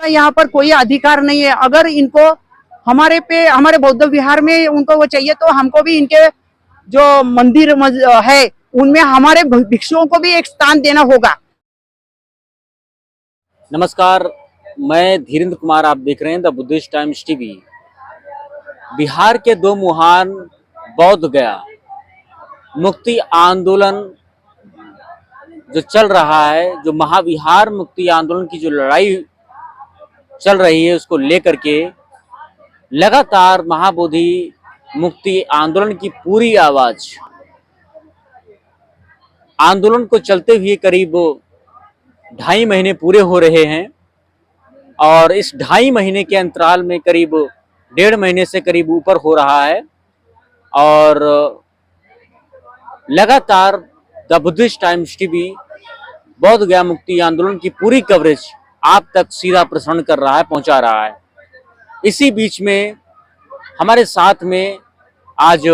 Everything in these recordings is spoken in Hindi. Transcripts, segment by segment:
यहाँ पर कोई अधिकार नहीं है। अगर इनको हमारे बौद्ध विहार में उनको वो चाहिए तो हमको भी इनके जो मंदिर है उनमें हमारे भिक्षुओं को भी एक स्थान देना होगा। नमस्कार, मैं धीरेन्द्र कुमार, आप देख रहे हैं the Buddhist times TV. Bihar के दो महान बौद्ध गया मुक्ति आंदोलन जो चल रहा है, जो महाविहार मुक्ति आंदोलन की जो लड़ाई चल रही है, उसको लेकर के लगातार महाबोधि मुक्ति आंदोलन की पूरी आवाज आंदोलन को चलते हुए करीब 2.5 महीने पूरे हो रहे हैं और इस 2.5 महीने के अंतराल में करीब 1.5 महीने से करीब ऊपर हो रहा है और लगातार द बुद्धिस्ट टाइम्स टीवी बौद्ध गया मुक्ति आंदोलन की पूरी कवरेज आप तक सीधा प्रसारण कर रहा है, पहुंचा रहा है। इसी बीच में हमारे साथ में आज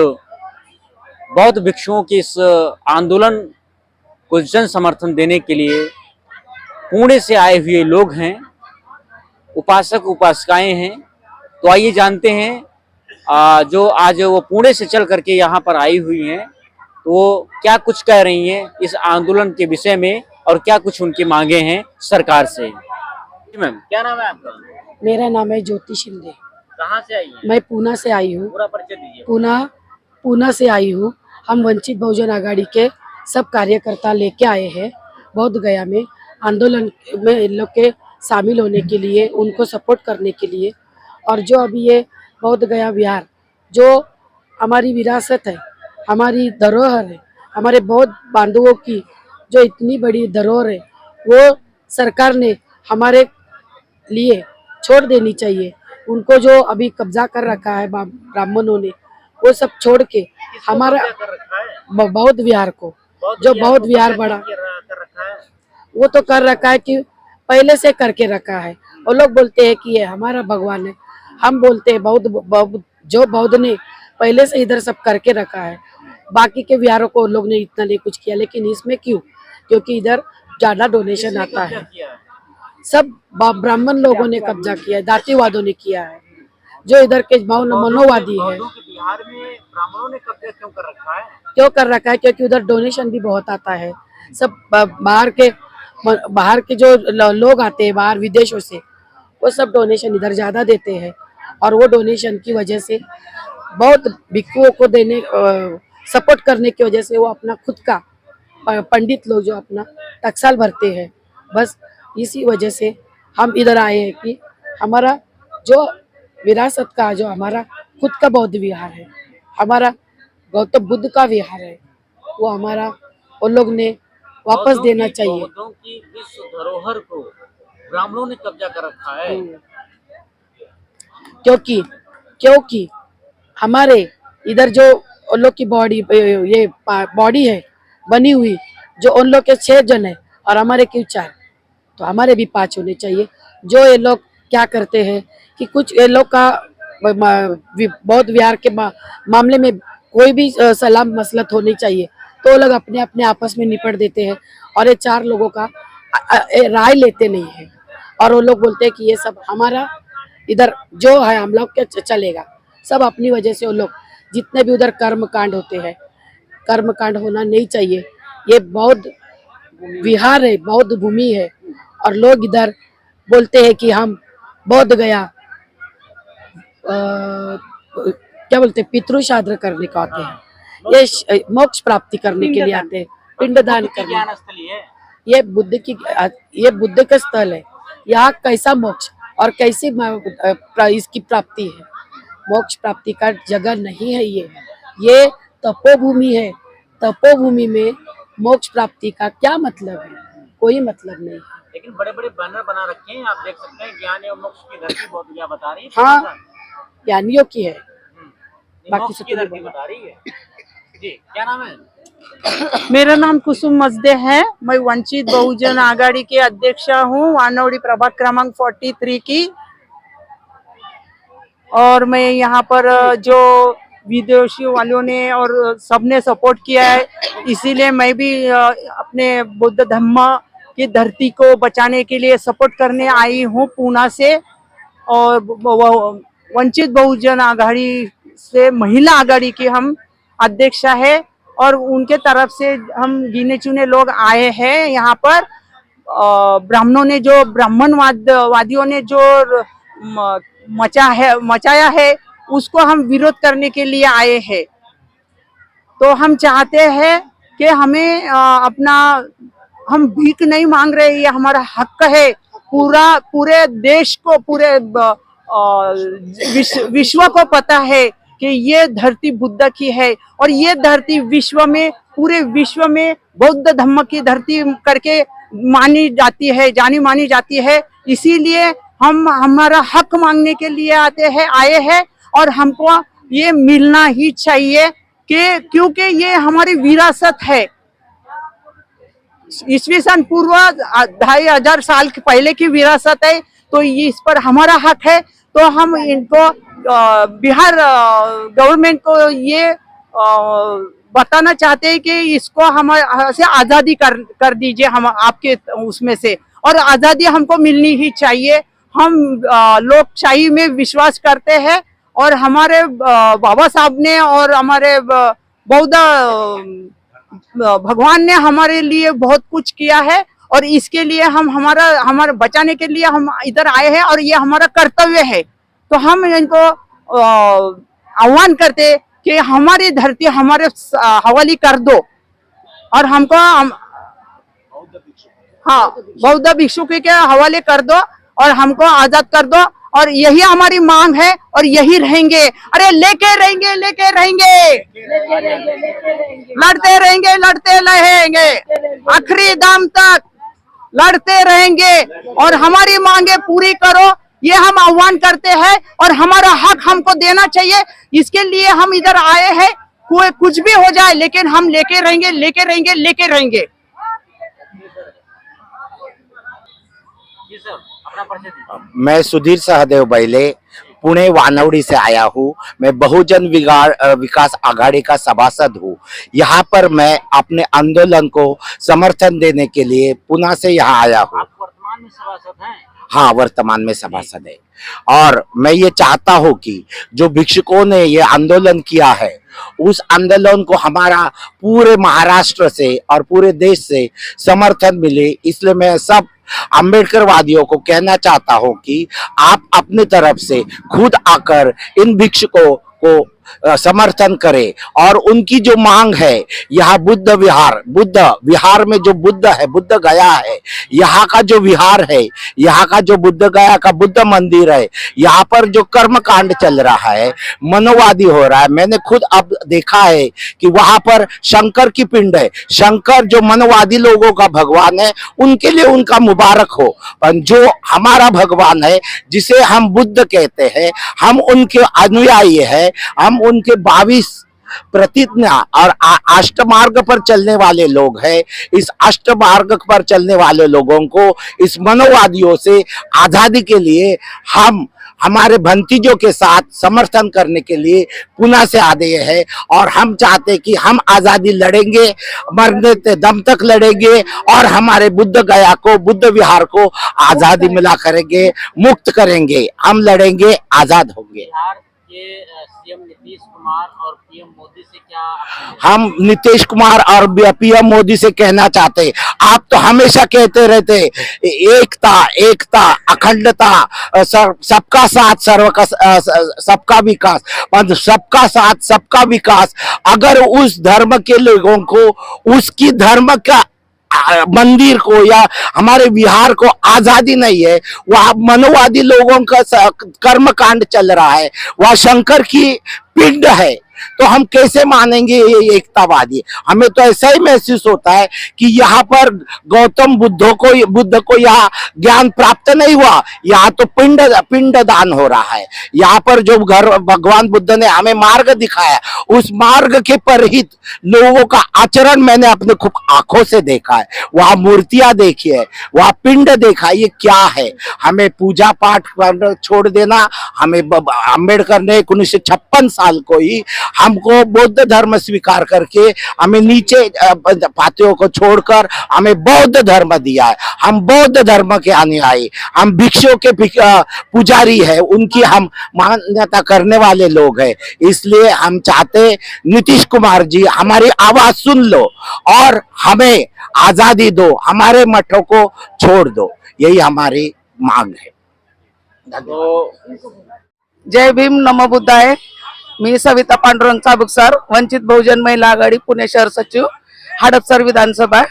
बौद्ध भिक्षुओं के इस आंदोलन को जन समर्थन देने के लिए पुणे से आए हुए लोग हैं, उपासक उपासिकाएं हैं। तो आइए जानते हैं जो आज वो पुणे से चल करके यहाँ पर आई हुई हैं, तो वो क्या कुछ कह रही हैं इस आंदोलन के विषय में और क्या कुछ उनकी मांगे हैं सरकार से। मैम, क्या नाम है आपका? मेरा नाम है ज्योति शिंदे। कहाँ से आई हैं? मैं पूना से आई हूँ। पूरा परिचय दीजिए। पूना से आई हूँ। हम वंचित बहुजन आघाड़ी के सब कार्यकर्ता लेके आए हैं बौद्ध गया में आंदोलन में इन लोग के शामिल होने के लिए, उनको सपोर्ट करने के लिए। और जो अभी ये बौद्ध गया विहार जो हमारी विरासत है, हमारी धरोहर है, हमारे बौद्ध बांधवों की जो इतनी बड़ी धरोहर है, वो सरकार ने हमारे लिए छोड़ देनी चाहिए। उनको जो अभी कब्जा कर रखा है ब्राह्मणों ने, वो सब छोड़ के हमारा बौद्ध विहार को, जो बौद्ध विहार बड़ा वो तो कर रखा है कि पहले से करके रखा है। और लोग बोलते हैं कि ये हमारा भगवान है, हम बोलते हैं जो बौद्ध ने पहले से इधर सब करके रखा है। बाकी के विहारों को लोग ने इतना नहीं कुछ किया, लेकिन इसमें क्यों? क्योंकि इधर ज्यादा डोनेशन आता है। सब ब्राह्मण लोगों ने कब्जा किया है, दातीवादों ने किया है, जो इधर के मनोवादी है। बिहार में ब्राह्मणों ने कब्जा क्यों कर रखा है? क्योंकि उधर डोनेशन भी बहुत आता है। सब बाहर के जो लोग आते हैं बाहर विदेशों से, वो सब डोनेशन इधर ज्यादा देते हैं और वो डोनेशन की वजह से बहुत भिक्षुओं को देने सपोर्ट करने की वजह से वो अपना खुद का पंडित लोग जो अपना टकसाल भरते हैं। बस इसी वजह से हम इधर आए हैं कि हमारा जो विरासत का, जो हमारा खुद का बौद्ध विहार है, हमारा गौतम बुद्ध का विहार है, वो हमारा उन लोग ने वापस देना चाहिए। बौद्धों की इस धरोहर को ब्राह्मणों ने कब्जा कर रखा है। क्योंकि हमारे इधर जो उन लोग की बॉडी है बनी हुई, जो उन लोग के 6 जन है और हमारे क्यों 4, तो हमारे भी 5 होने चाहिए। जो ये लोग क्या करते हैं कि कुछ ये लोग का बौद्ध विहार के मामले में कोई भी सलाह मसलत होनी चाहिए, तो लोग अपने अपने आपस में निपट देते हैं और ये 4 लोगों का राय लेते नहीं है। और वो लोग बोलते हैं कि ये सब हमारा इधर जो है हम लोग के चलेगा। सब अपनी वजह से वो लोग जितने भी उधर कर्म कांड होते हैं, कर्म कांड होना नहीं चाहिए। ये बौद्ध विहार है, बौद्ध भूमि है और लोग इधर बोलते हैं कि हम बौद्ध गया क्या बोलते हैं, पितृश्राद्ध करने को आते हैं, ये मोक्ष प्राप्ति करने के लिए आते हैं, पिंडदान करने। ये बुद्ध का स्थल है। यहाँ कैसा मोक्ष और कैसी इसकी प्राप्ति है? मोक्ष प्राप्ति का जगह नहीं है ये तपोभूमि है। तपोभूमि में मोक्ष प्राप्ति का क्या मतलब है? कोई मतलब नहीं है। लेकिन बड़े बड़े बैनर बना रखे हैं, आप देख सकते हैं, ज्ञान एवं मोक्ष की धरती बौद्ध गया बता रही है। हाँ, ज्ञानियों की है, बाकी की धरती बता रही है। जी, क्या नाम है? मेरा नाम कुसुम मजदे है। मैं वंचित बहुजन आघाड़ी के अध्यक्ष हूँ, वानवड़ी प्रभाग क्रमांक 43 की। और मैं यहाँ पर जो विदेशी वालों ने और सबने सपोर्ट किया है, इसीलिए मैं भी अपने बुद्ध धम्म कि धरती को बचाने के लिए सपोर्ट करने आई हूँ पूना से। और वंचित बहुजन आघाड़ी से महिला आघाड़ी की हम अध्यक्षा है और उनके तरफ से हम गिने चुने लोग आए हैं यहाँ पर। ब्राह्मणों ने जो ब्राह्मणवादियों ने जो मचाया है उसको हम विरोध करने के लिए आए हैं। तो हम चाहते हैं कि हमें हम भीख नहीं मांग रहे, ये हमारा हक है। पूरे देश को, पूरे विश्व को पता है कि ये धरती बुद्ध की है और ये धरती पूरे विश्व में बौद्ध धर्म की धरती करके जानी मानी जाती है। इसीलिए हम हमारा हक मांगने के लिए आए हैं और हमको ये मिलना ही चाहिए कि क्योंकि ये हमारी विरासत है। ईस्वी सन पूर्व 2500 साल पहले की विरासत है, तो इस पर हमारा हक है। तो हम इनको बिहार गवर्नमेंट को ये बताना चाहते हैं कि इसको हम से आज़ादी कर दीजिए, हम आपके उसमें से, और आज़ादी हमको मिलनी ही चाहिए। हम लोकशाही में विश्वास करते हैं और हमारे बाबा साहब ने और हमारे बौद्ध भगवान ने हमारे लिए बहुत कुछ किया है और इसके लिए हमारे बचाने के लिए हम इधर आए हैं और ये हमारा कर्तव्य है। तो हम इनको आह्वान करते कि हमारी धरती हमारे हवाले कर दो और हमको बौद्ध भिक्षु के हवाले कर दो और हमको आजाद कर दो, और यही हमारी मांग है और यही रहेंगे। अरे लेके रहेंगे लड़ते रहेंगे आखिरी दम तक लड़ते रहेंगे और हमारी मांगे पूरी करो, ये हम आह्वान करते हैं। और हमारा हक हमको देना चाहिए, इसके लिए हम इधर आए हैं। कोई कुछ भी हो जाए लेकिन हम लेके रहेंगे। मैं सुधीर सहदेव बैले पुणे वानवड़ी से आया हूँ। मैं बहुजन विकास आघाड़ी का सभासद हूँ। यहाँ पर मैं अपने आंदोलन को समर्थन देने के लिए पुणे से यहाँ आया हूँ। आप वर्तमान में सभासद हैं? हाँ, वर्तमान में सभासद है। और मैं ये चाहता हूँ कि जो भिक्षुकों ने ये आंदोलन किया है उस आंदोलन को हमारा पूरे महाराष्ट्र से और पूरे देश से समर्थन मिले। इसलिए मैं सब अम्बेडकर वादियों को कहना चाहता हूं कि आप अपनी तरफ से खुद आकर इन भिक्षुकों को समर्थन करें और उनकी जो मांग है, यहाँ बुद्ध विहार में जो बुद्ध है, बुद्ध गया है, यहाँ का जो विहार है, यहाँ का जो बुद्ध गया का बुद्ध मंदिर है, यहाँ पर जो कर्म कांड चल रहा है, मनोवादी हो रहा है। मैंने खुद अब देखा है कि वहां पर शंकर की पिंड है। शंकर जो मनोवादी लोगों का भगवान है, उनके लिए उनका मुबारक हो, पर जो हमारा भगवान है जिसे हम बुद्ध कहते हैं, हम उनके अनुयायी है, हम उनके 22 प्रतिज्ञा और अष्टमार्ग पर चलने वाले लोग हैं। इस अष्टमार्ग पर चलने वाले लोगों को, इस मनोवादियों से आजादी के लिए हम हमारे भंतीजों के साथ समर्थन करने के लिए पुणे से आ गए हैं। और हम चाहते कि हम आजादी लड़ेंगे, मरने दम तक लड़ेंगे और हमारे बुद्ध गया को, बुद्ध विहार को आजादी मिला करेंगे, मुक्त करेंगे। हम लड़ेंगे, आजाद होंगे। बिहार के सीएम नीतीश कुमार और पीएम मोदी से क्या हम नीतीश कुमार और पीएम मोदी से कहना चाहते हैं, आप तो हमेशा कहते रहते एकता अखंडता, सबका साथ सबका विकास, पर सबका साथ सबका विकास अगर उस धर्म के लोगों को, उसकी धर्म का मंदिर को या हमारे बिहार को आजादी नहीं है, वह मनोवादी लोगों का कर्म कांड चल रहा है, वह शंकर की पिंड है, तो हम कैसे मानेंगे ये एकतावादी। हमें तो ऐसा ही महसूस होता है कि यहाँ पर गौतम बुद्ध को यहाँ ज्ञान प्राप्त नहीं हुआ, यहाँ तो पिंड दान हो रहा है। यहाँ पर जो भगवान बुद्ध ने हमें मार्ग दिखाया, उस मार्ग के परहित लोगों का आचरण मैंने अपने खूब आंखों से देखा है। वहाँ मूर्तियां देखी है, वहाँ पिंड देखा, ये क्या है। हमें पूजा पाठ छोड़ देना। हमें अम्बेडकर ने 1956 साल को ही हमको बौद्ध धर्म स्वीकार करके हमें नीचे पातियों को छोड़कर हमें बौद्ध धर्म दिया है। हम बौद्ध धर्म के अनुयायी, हम भिक्षुओं के पुजारी है, उनकी हम मान्यता करने वाले लोग हैं। इसलिए हम चाहते नीतीश कुमार जी हमारी आवाज सुन लो और हमें आजादी दो, हमारे मठों को छोड़ दो, यही हमारी मांग है। जय भीम, नमो बुद्धाय। मी सविता पांडुरंग चाबुकसर, वंचित बहुजन महिला आघाडी पुणे शहर सचिव, हडपसर विधानसभा।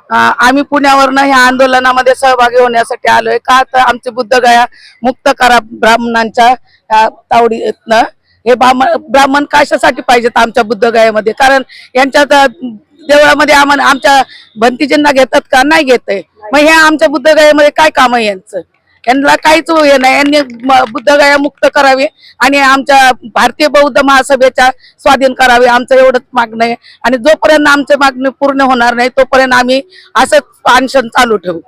आम्ही पुण्यावरनं ह्या आंदोलनामध्ये सहभागी होण्यासाठी आलोय। का तर आमचे बुद्धगया मुक्त करा ब्राह्मणांच्या तावडीतनं। हे ब्राह्मण कशासाठी पाहिजेत आमच्या बुद्धगयामध्ये? कारण यांच्या देवळामध्ये आमच्या भंतीजींना घेतात का? नाही घेतय। मग हे आमच्या बुद्धगयामध्ये काय काम आहे यांचं? यांना काहीच हे नाही। यांनी बुद्धगया मुक्त करावी आणि आमच्या भारतीय बौद्ध महासभेच्या स्वाधीन करावे, आमचं एवढंच मागणं आहे। आणि जोपर्यंत आमचे मागणी पूर्ण होणार नाही तोपर्यंत आम्ही असंच अनशन चालू ठेवू।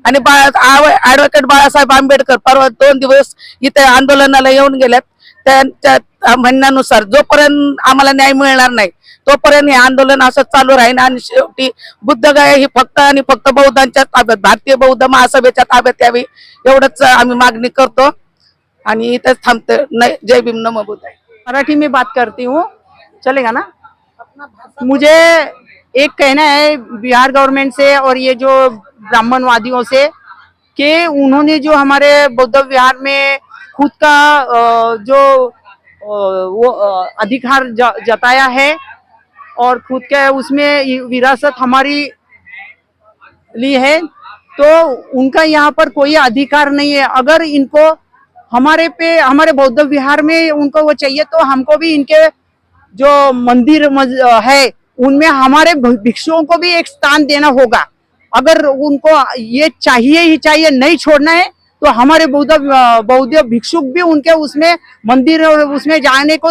ऍडव्होकेट बाळासाहेब आंबेडकर परवा 2 दिवस इथे आंदोलनाला येऊन गेल्यात। त्यांच्या म्हणण्यानुसार जोपर्यंत आम्हाला न्याय मिळणार नाही तोपर्यंत हे आंदोलन असं चालू राहील। आणि शेवटी बुद्धगया ही फक्त आणि फक्त बौद्धांच्या ताब्यात, भारतीय बौद्ध महासभेच्या ताब्यात यावी, एवढंच आम्ही मागणी करतो आणि इथेच थांबते। जय भीम, नमो बुद्धाय। मराठी में बात करती हूँ, चलेगा ना? मुझे एक कहना है बिहार गवर्नमेंट से और ये जो ब्राह्मणवादियों से कि उन्होंने जो हमारे बौद्ध विहार में खुद का जो वो अधिकार जताया है और खुद के उसमें विरासत हमारी ली है, तो उनका यहाँ पर कोई अधिकार नहीं है। अगर इनको हमारे बौद्ध विहार में उनको वो चाहिए तो हमको भी इनके जो मंदिर है उनमें हमारे भिक्षुओं को भी एक स्थान देना होगा। अगर उनको ये चाहिए ही चाहिए, नहीं छोड़ना है, तो हमारे बौद्ध भिक्षुक भी उनके उसमें मंदिर और उसमें जाने को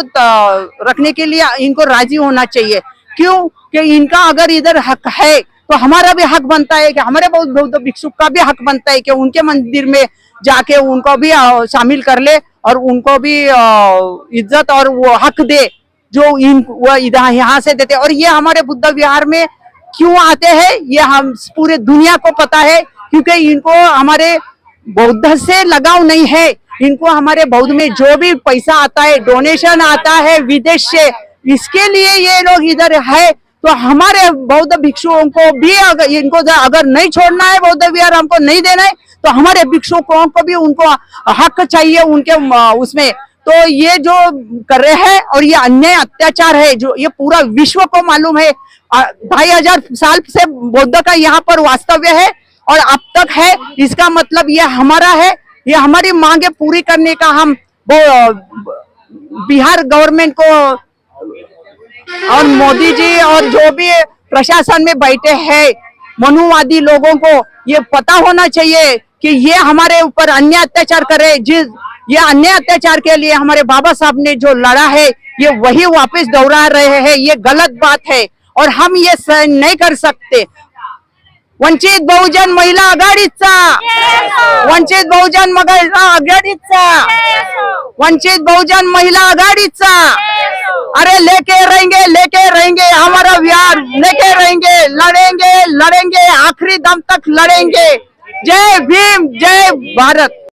रखने के लिए इनको राजी होना चाहिए। क्यों कि इनका अगर इधर हक है तो हमारा भी हक बनता है कि हमारे बौद्ध भिक्षुक का भी हक बनता है कि उनके मंदिर में जाके उनको भी शामिल कर ले और उनको भी इज्जत और वो हक दे जो वो इधर यहाँ से देते। और ये हमारे बुद्ध विहार में क्यों आते हैं ये हम पूरे दुनिया को पता है, क्योंकि इनको हमारे बौद्ध से लगाव नहीं है। इनको हमारे बौद्ध में जो भी पैसा आता है, डोनेशन आता है विदेश से, इसके लिए ये लोग इधर है। तो हमारे बौद्ध भिक्षुओं को भी अगर इनको अगर नहीं छोड़ना है, बौद्ध विहार हमको नहीं देना है, तो हमारे भिक्षुकों को भी उनको हक चाहिए उनके उसमें। तो ये जो कर रहे हैं और ये अन्याय अत्याचार है जो ये पूरा विश्व को मालूम है। 2500 साल से बौद्ध का यहाँ पर वास्तव्य है और अब तक है। इसका मतलब ये हमारा है, ये हमारी मांगे पूरी करने का हम बिहार गवर्नमेंट को और मोदी जी और जो भी प्रशासन में बैठे हैं मनुवादी लोगों को ये पता होना चाहिए कि ये हमारे ऊपर अन्याय अत्याचार करे। ये अन्याय अत्याचार के लिए हमारे बाबा साहब ने जो लड़ा है ये वही वापस दोहरा रहे हैं। ये गलत बात है और हम ये सहन नहीं कर सकते। वंचित बहुजन महिला आघाडीचा, वंचित बहुजन महिला आघाडीचा, वंचित बहुजन महिला आघाडीचा। अरे लेके रहेंगे हमारा विहार, लेके रहेंगे, लड़ेंगे आखिरी दम तक लड़ेंगे। जय भीम, जय भारत।